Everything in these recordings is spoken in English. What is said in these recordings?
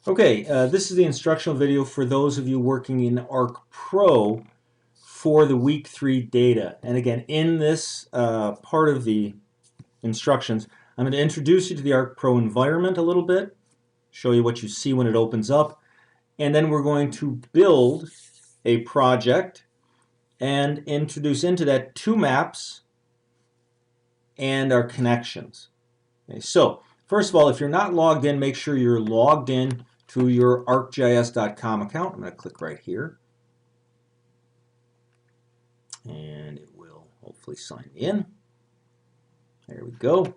Okay, this is the instructional video for those of you working in ArcPRO for the week 3 data. And again, in this part of the instructions, I'm going to introduce you to the ArcPRO environment a little bit, show you what you see when it opens up, and then we're going to build a project and introduce into that 2 maps and our connections. Okay, so first of all, if you're not logged in, make sure you're logged in to your arcgis.com account. I'm going to click right here, and it will hopefully sign me in. There we go.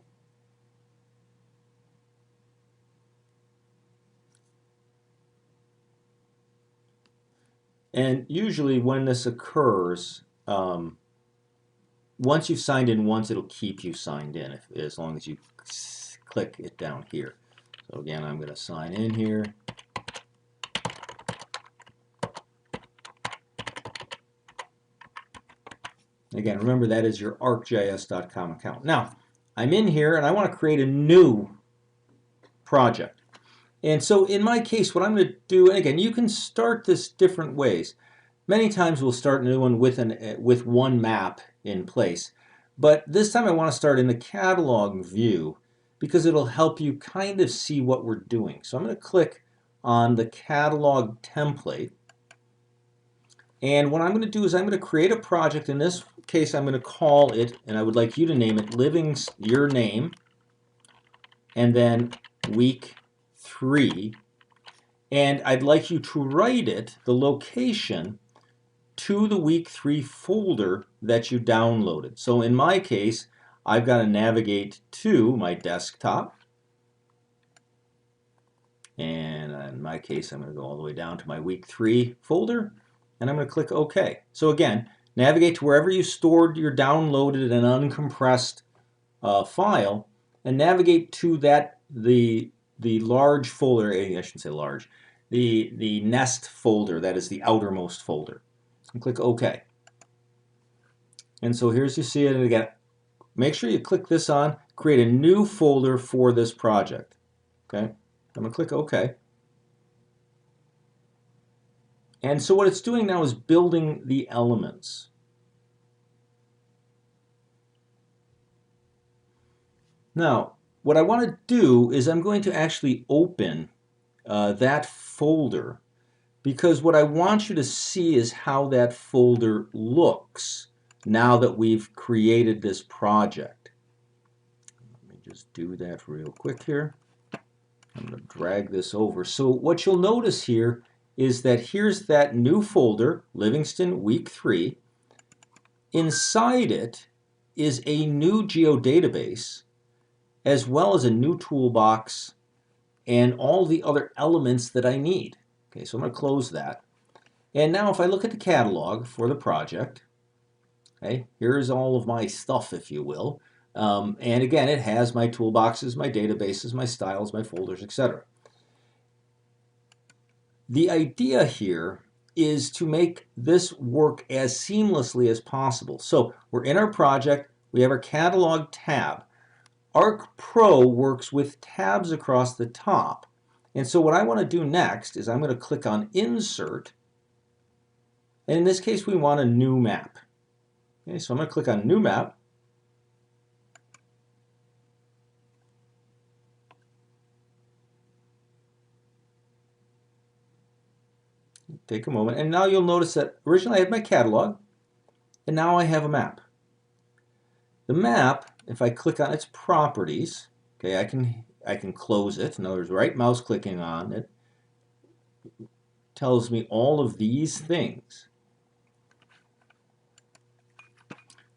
And usually when this occurs, once you've signed in once, it'll keep you signed in as long as you click it down here. So again, I'm going to sign in here. Again, remember that is your arcgis.com account. Now, I'm in here and I want to create a new project. And so in my case, what I'm going to do, and again, you can start this different ways. Many times we'll start a new one with one map in place. But this time I want to start in the catalog view because it'll help you kind of see what we're doing. So I'm going to click on the catalog template. And what I'm going to do is I'm going to create a project. In this case, I'm going to call it, and I would like you to name it, your name, and then week 3. And I'd like you to write it, the location, to the week 3 folder that you downloaded. So in my case, I've got to navigate to my desktop. And in my case, I'm going to go all the way down to my week 3 folder. And I'm going to click OK. So again, navigate to wherever you stored your downloaded and uncompressed file, and navigate to the large folder. I shouldn't say large. The nest folder, that is the outermost folder. And click OK. And so here's you see it. And again, make sure you click this on. Create a new folder for this project. Okay. I'm going to click OK. And so what it's doing now is building the elements. Now, what I want to do is I'm going to actually open that folder, because what I want you to see is how that folder looks now that we've created this project. Let me just do that real quick here. I'm going to drag this over. So what you'll notice here is that here's that new folder, Livingston Week 3. Inside it is a new geodatabase, as well as a new toolbox and all the other elements that I need. Okay, so I'm going to close that. And now if I look at the catalog for the project, okay, here's all of my stuff, if you will. And again, it has my toolboxes, my databases, my styles, my folders, etc. The idea here is to make this work as seamlessly as possible. So we're in our project, we have our catalog tab. ArcPRO works with tabs across the top. And so what I want to do next is I'm going to click on Insert. And in this case, we want a new map. Okay, so I'm going to click on New Map. Take a moment. And now you'll notice that originally I had my catalog, and now I have a map. The map, if I click on its properties, okay, I can close it. In other words, right mouse clicking on it tells me all of these things.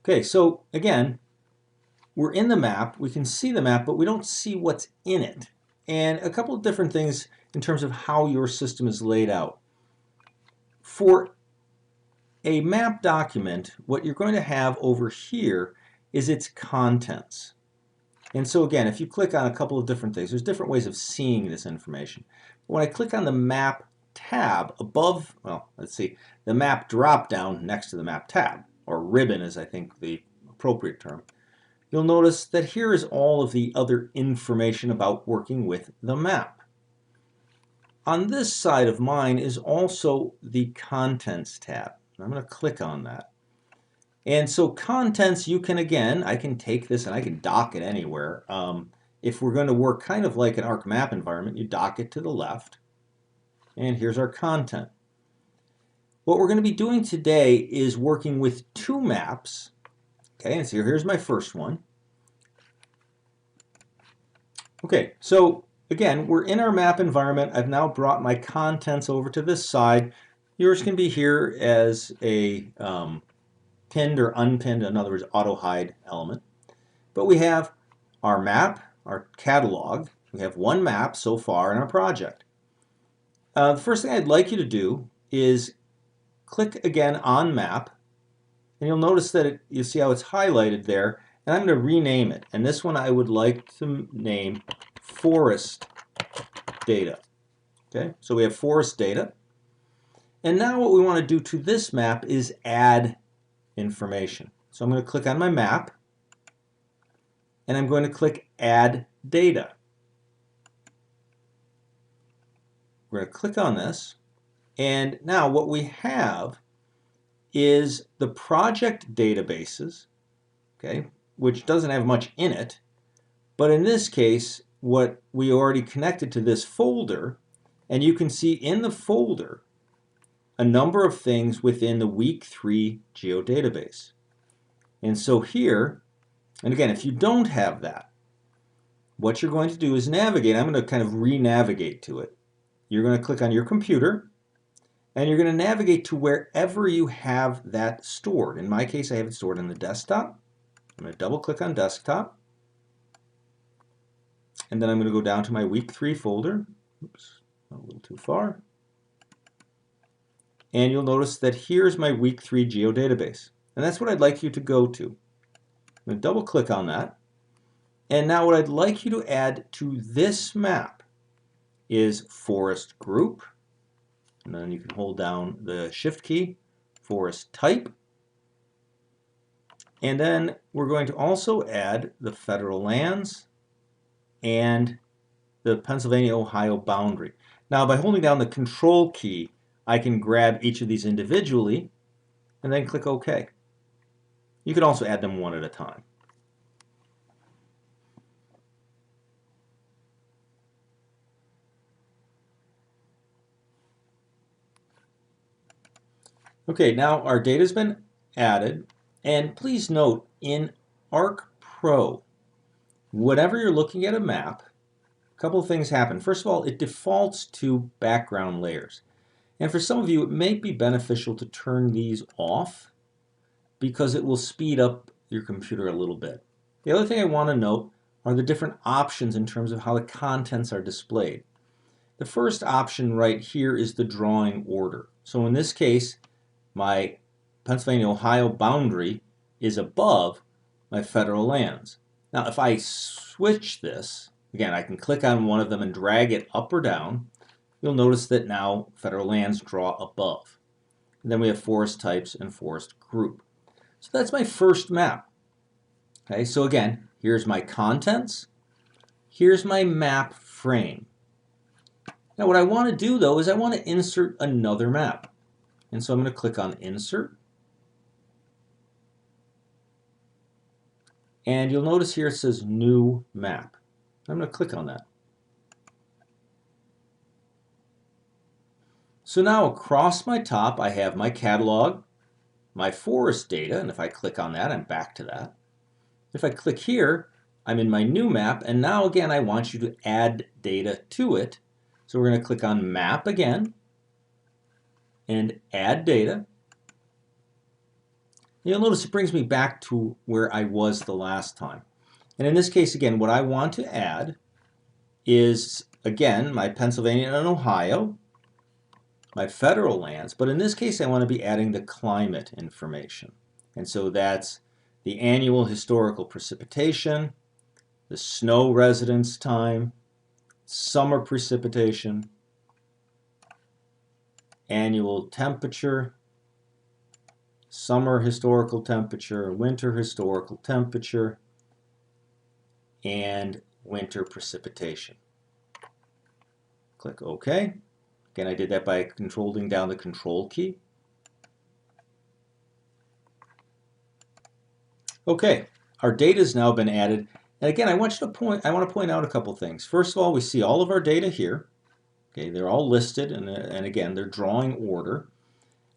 Okay, so again, we're in the map. We can see the map, but we don't see what's in it. And a couple of different things in terms of how your system is laid out. For a map document, what you're going to have over here is its contents. And so again, if you click on a couple of different things, there's different ways of seeing this information. When I click on the map tab above, well, let's see, the map drop down next to the map tab, or ribbon is I think the appropriate term, you'll notice that here is all of the other information about working with the map. on this side of mine is also the Contents tab. I'm going to click on that. And so Contents, you can, again, I can take this and I can dock it anywhere. If we're going to work kind of like an ArcMap environment, you dock it to the left. And here's our content. What we're going to be doing today is working with two maps. Okay, and so here's my first one. Okay, so again, we're in our map environment. I've now brought my contents over to this side. Yours can be here as a pinned or unpinned, in other words, auto hide element. But we have our map, our catalog. We have one map so far in our project. The first thing I'd like you to do is click again on map, and you'll notice that you see how it's highlighted there, and I'm going to rename it. And this one I would like to name Forest Data. Okay, so we have forest data. And now what we want to do to this map is add information. So I'm going to click on my map, and I'm going to click Add Data. We're going to click on this, and now what we have is the project databases, okay, which doesn't have much in it, but in this case, what we already connected to this folder, and you can see in the folder a number of things within the Week3 geodatabase. And so here, and again, if you don't have that, what you're going to do is navigate. I'm going to kind of re-navigate to it. You're going to click on your computer, and you're going to navigate to wherever you have that stored. In my case, I have it stored on the desktop. I'm going to double click on desktop, and then I'm going to go down to my Week3 folder. Oops, a little too far. And you'll notice that here's my Week3 geodatabase. And that's what I'd like you to go to. I'm going to double click on that. And now what I'd like you to add to this map is forest group. And then you can hold down the shift key, forest type. And then we're going to also add the federal lands and the Pennsylvania-Ohio boundary. Now by holding down the control key, I can grab each of these individually and then click OK. You can also add them one at a time. Okay, now our data has been added, and please note in ArcPRO, whenever you're looking at a map, a couple of things happen. First of all, it defaults to background layers. And for some of you, it may be beneficial to turn these off because it will speed up your computer a little bit. The other thing I want to note are the different options in terms of how the contents are displayed. The first option right here is the drawing order. So in this case, my Pennsylvania-Ohio boundary is above my federal lands. Now if I switch this, again I can click on one of them and drag it up or down, you'll notice that now federal lands draw above. And then we have forest types and forest group. So that's my first map. Okay, so again, here's my contents, here's my map frame. Now what I want to do though is I want to insert another map. And so I'm going to click on Insert. And you'll notice here it says New Map. I'm going to click on that. So now across my top I have my catalog, my forest data, and if I click on that, I'm back to that. If I click here, I'm in my new map, and now again I want you to add data to it. So we're going to click on Map again, and Add Data. You'll notice it brings me back to where I was the last time. And in this case, again, what I want to add is, again, my Pennsylvania and Ohio, my federal lands, but in this case I want to be adding the climate information. And so that's the annual historical precipitation, the snow residence time, summer precipitation, annual temperature, summer historical temperature, winter historical temperature, and winter precipitation. Click OK. Again, I did that by holding down the Control key. Okay, our data has now been added. And again, I want to point out a couple things. First of all, we see all of our data here. Okay, they're all listed, and again, they're drawing order.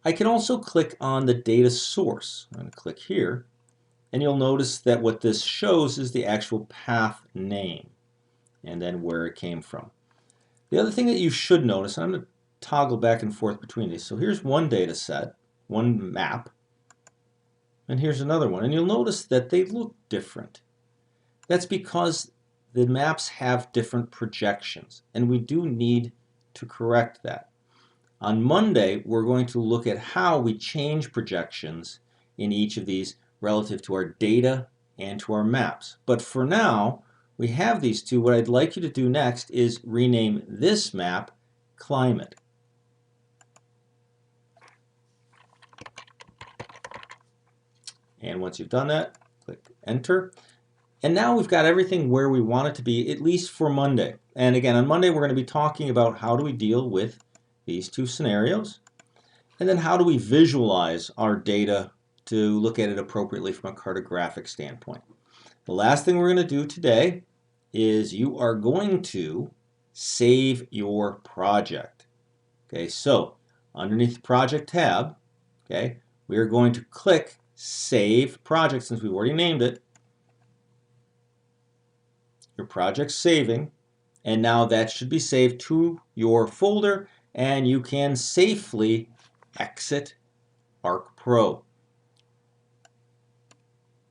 I can also click on the data source. I'm going to click here, and you'll notice that what this shows is the actual path name and then where it came from. The other thing that you should notice, and I'm going to toggle back and forth between these. So here's one data set, one map, and here's another one. And you'll notice that they look different. That's because the maps have different projections, and we do need to correct that. On Monday, we're going to look at how we change projections in each of these relative to our data and to our maps. But for now, we have these two. What I'd like you to do next is rename this map Climate. And once you've done that, click Enter. And now we've got everything where we want it to be, at least for Monday. And again, on Monday, we're going to be talking about how do we deal with these two scenarios, and then how do we visualize our data to look at it appropriately from a cartographic standpoint. The last thing we're going to do today is you are going to save your project. Okay, so underneath the Project tab, okay, we are going to click Save Project since we've already named it. Your project's saving, and now that should be saved to your folder, and you can safely exit ArcPRO.